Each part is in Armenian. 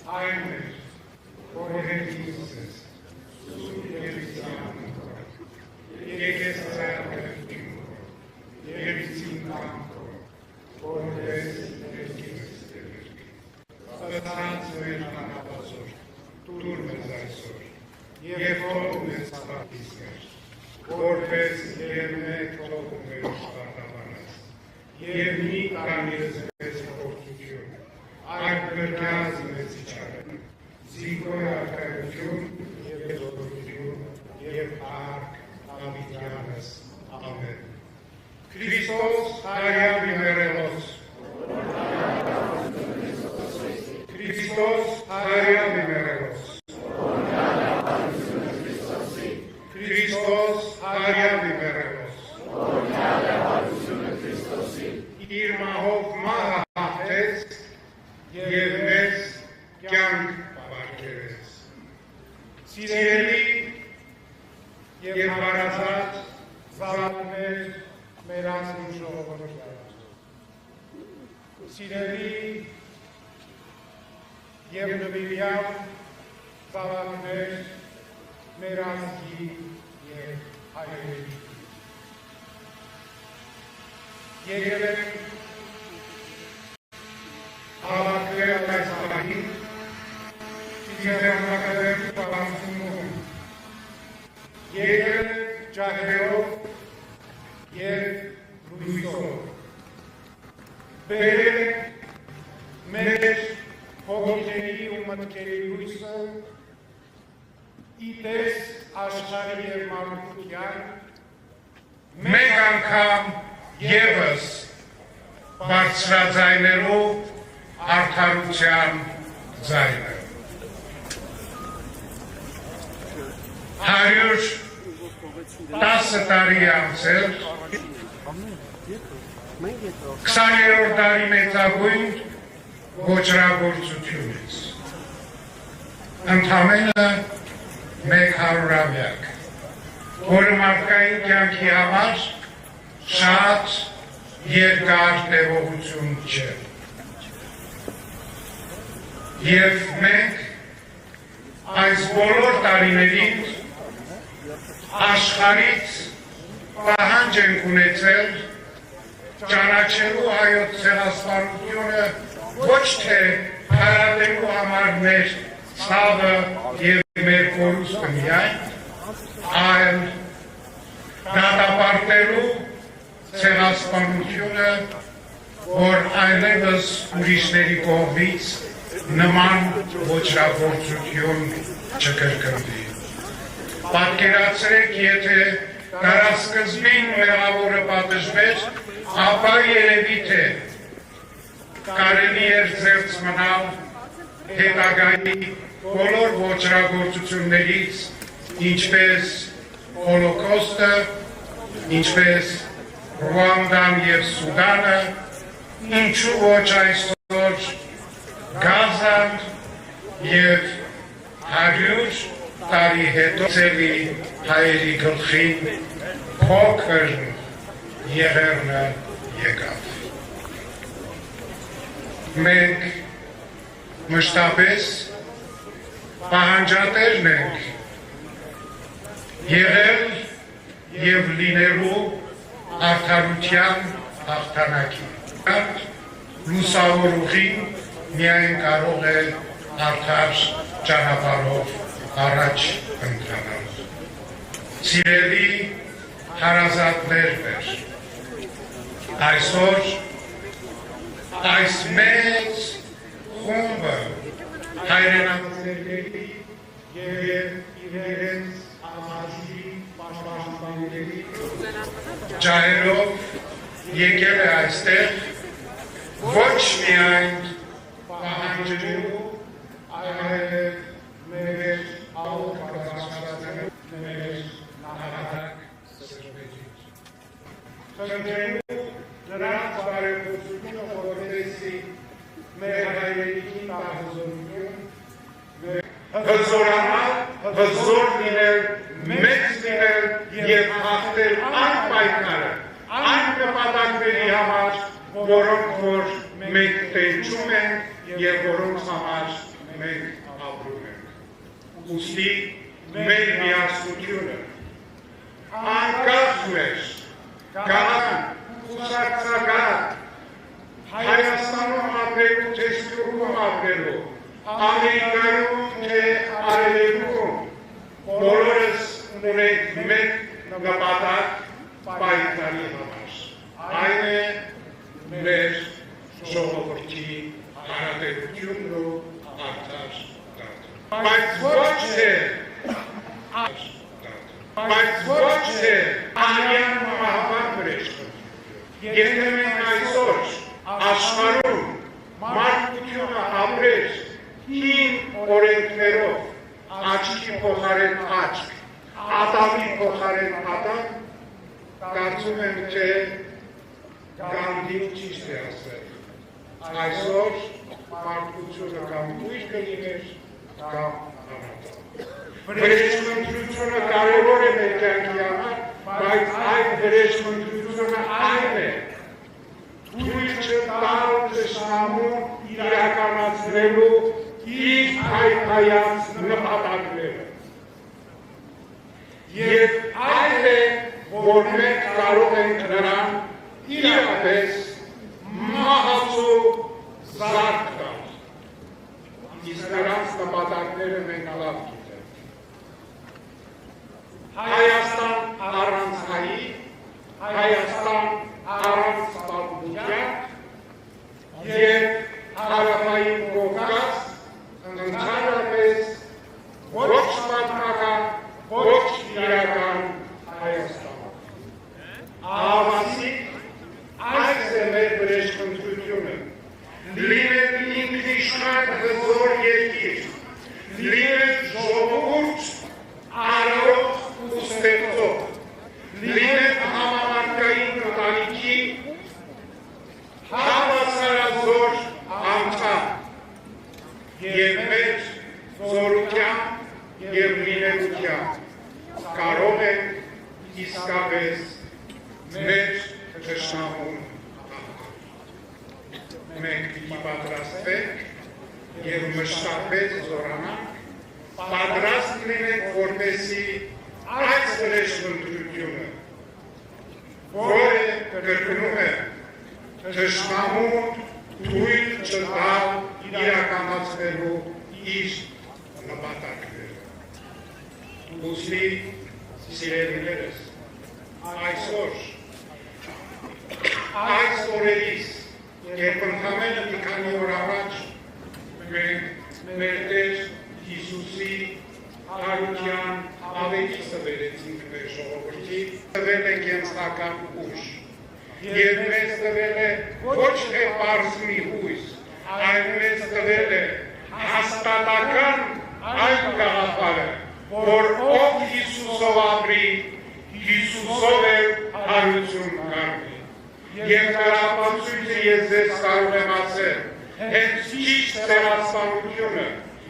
Aynen. Orhetises. Sugeriziamo. Yegesayamko. Yegizinamko. Orhes Yegistelur. Satranzveranabazor. Turmezayzor. Yevtomes Patismer. Orhes Yermek Tokumerush Patavanas. Yevnik Kamirezves Portutyun. Արգրգազմեց իչարը, զիգոյ արգայություն և զորություն և արկ ամիդյանս, ամեն։ Քրիստոս հարյա բիմերելոս, Քրիստոս հարյա բիմերելոս, Քրիստոս հարյա բիմերելոս, իր մահով մահը հաղթեց, և մեզ կյանք պարգևեց։ Սիրելի և հարազատ զավակներ մեր ազգի ժողովուրդը։ Սիրելի և նվիրյալ զավակներ մեր ազգի և հայրենի։ Եկել ենք հավաքվել այս պահին Սիզեռնակադերի պարանցումում, եկել ջահերով և լույսով, բերել մեր հոգիների ու մտքերի լույսը իպես աշխարհի և մարդկության մեկ անգամ ևս բարձրաձայնելու արդարության ձայնը։ 110 տարի անցել 20-րդ դարի մեծագույն ոճրագործությունից, ընդամենը 100-ամյակ, որը մարդկային կյանքի համար շատ երկար տևողություն չէ։ Եվ մենք այս բոլոր տարիներին աշխարհից պահանջ ենք ունեցել ճանաչելու հայոց ցեղասպանությունը ոչ թե հարատելու համար մեր ցավը և մեր կորուստը միայն, այլ դատապարտելու ցեղասպանությունը, որ այլևս ուրիշների կողմից նման ոճրագործություն չկրկնվի։ Պատկերացրեք, եթե դարասկզբին մեղավորը պատժվեր, ապա երևի թե կարելի էր զերծ մնալ հետագայի բոլոր ոճրագործություններից, ինչպես Հոլոկոստը, ինչպես Ռուանդան և Սուդանը, ինչու ոչ այսօր Գազան և 100 տարի հետո ծելի հայերի գլխին փոքր եղերնը եկավ։ Մենք մշտապես պահանջատերն ենք եղել և լինելու արդարության հաղթանակի։ Լուսավոր ուղին միայն կարող է արդար ճանապարհով առաջ ընթանալ։ Սիրելի հարազատներ մեր, այսօր այս մեծ խումբը հայրենասերների և իրենց ամացի պաշտպանների ջահերով եկել է այստեղ ոչ միայն պահանջելու, այլ մեր աղոտ կազմացնելու մեր նահատակ սրբերից։ Խնդրելու նրանց բարեփոխությունը, որպեսզի մեր հայրենիքի տարազորություն, հզորանալ, հզոր լինել, մեծ լինել և հաղթել այն պայքարը, այն նպատակների համար, որոնք որ մենք տենչում ենք և որոնց համար մենք ապրում ենք։ Ուստի մեր միասնությունը անկախ մեր գաղան կուսակցական Հայաստանում ապրելու թե Սյուրում ապրելու Ամերիկայում թե Արևելքում բոլորս ունենք մեկ նպատակ պայքարի համար։ Այն է մեր ժողովրդի հարաբերությունն ու արդար դարձը։ Բայց ոչ թե անյան մահվան վրեժքով։ Եթե մենք այսօր աշխարհում մարդկությունը ապրեր հին օրենքներով, աչքի փոխարեն աչք, ատամի փոխարեն ատամ, կարծում եմ, թե Գանդին ճիշտ է ասել։ Այսօր մարդկությունը կամ ույր կլիներ, կամ անատամ։ Վրեժմնտրությունը կարևոր է մեր կյանքի համար, բայց այդ վրեժմնտրությունը այն է, թույլ չտալ թշնամուն իրականացնելու իր հայհայած նպատակները։ Եվ այն է, որ մենք կարող ենք նրան իրապես մահացու զարկ տալ։ Իսկ նրանց նպատակները մենք լավ գիտենք։ Հայաստան առանց հայի, Հայաստան առանց պատմության և հարավային Կովկաս ընդհանրապես ոչ պատմական, ոչ իրական Հայաստան։ Ահավասիկ այս է մեր վրեժխնդրությունը, լինել ինքնիշխան հզոր երկիր, լինել ժողովուրդ արարող ու ստեղծող, լինել համամարտկային ընտանիքի հավասարազոր անդամ և մեր զորությամբ և լինելությամբ կարող ենք իսկապես մեր թշնամուն հաղթել։ Մենք պիտի պատրաստվենք և մշտապես զորանանք, պատրաստ լինենք, որպեսզի այս վրեժխնդրությունը, որը կրկնում է թշնամուն թույլ չտալ իրականացնելու իր նպատակները։ Ուստի սիրելիներս, այս օրերից, երբ ընդամենը մի քանի օր առաջ մենք մեր Տեր Հիսուսի հարության ավետիցը բերեցինք մեր ժողովրդի, տվել է կենսական ուժ։ Եվ մեզ տվել է ոչ թե պարզ մի հույս, այլ մեզ տվել է հաստատական այն գաղափարը, որ ով Հիսուսով ապրի, Հիսուսով էլ հարություն կառնի։ Եվ դրապանցույցը ես ձեզ կարող եմ ասել, հենց ճիշտ դերասանությունը,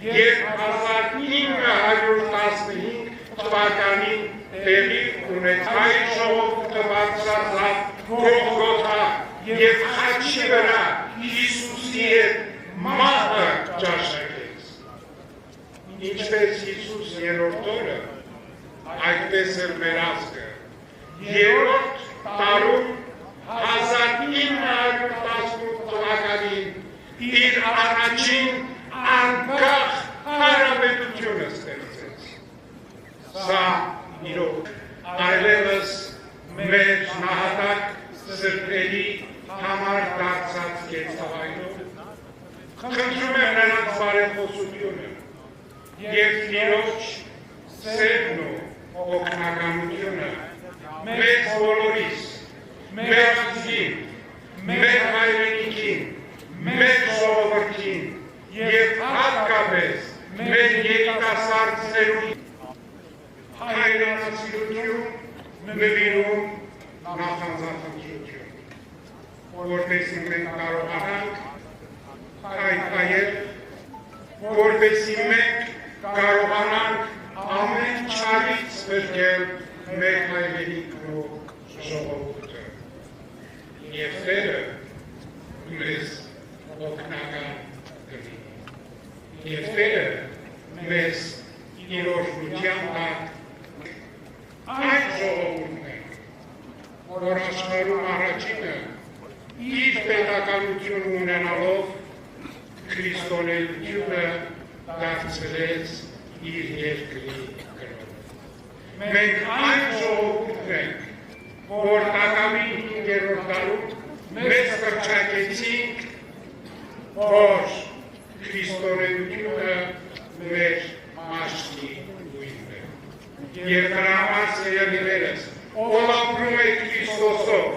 երբ 1915 թվականին տեղի ունեցավ հայ ժողովուրդը բարձրացավ Գողգոթա և խաչի վրա Հիսուսի հետ մահը ճաշակեց։ Ինչպես Հիսուս երրորդ օրը, այդպես էլ մեր ազգը։ Երրորդ տարում 1918 թվականին իր առաջին անկախ հանրապետությունը ստեղծեց։ Սա իրոք այլևս մեր նահատակ սրտերի համար դարձած կեցավայրով խնդրում եմ նրանց բարեխոսությունը և Տիրոջ սերն ու օգնականությունը մեր բոլորիս, մեր ազգին, մեր հայրենիքին, մեր ժողովրդին և հատկապես մեր երիտասարդ սերունդին հայրենասիրություն, նվիրում նախանձախնդրություն, որպեսզի մենք կարողանանք հայտայել, որպեսզի մենք կարողանանք ամեն չարից փրկել մեր հայրենիքն ու ժողովուրդը։ Եվ Տերը մեզ օգնական կլինի։ Եվ Տերը մեզ իր օրհնության տակ այն ժողովուրդն է, որ աշխարհում առաջինը իր պետականություն ունենալով քրիստոնեությունը դարձրեց իր երկրի կրոնը։ Մենք այն ժողովուրդն ենք, որ տակավին 5-րդ դարում մեզ կրճակեցինք, որ քրիստոնեությունը մեր մաշկի ույնն է։ Եվ դրա համար սիրելիներս, ով ապրում է Քրիստոսով,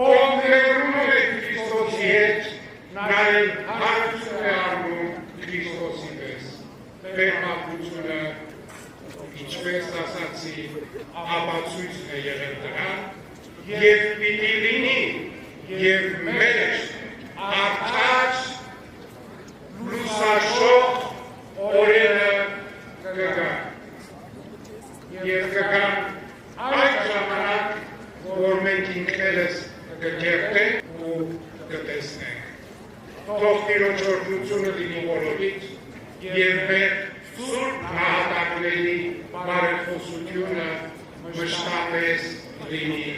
ով ներում է Քրիստոսի հետ, նաև հարություն է առնում Քրիստոսի պես։ Մեր մաքրությունը, ինչպես ասացի, ապացույցն է եղել դրան, և պիտի լինի, և մեր արդար լուսաշող օրերը կգան։ Եվ կգան այդ ժամանակ, որ մենք ինքներս կկերտենք ու կտեսնենք։ Թող Տիրոջ օրհնությունը լինի բոլորիդ և մեր սուրբ նահատակների բարեփոխությունը մշտապես լինի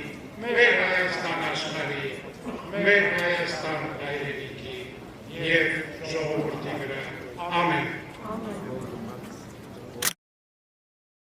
մեր Հայաստան աշխարհի, մեր Հայաստան հայրենիքի և ժողովրդի վրա։ Ամեն։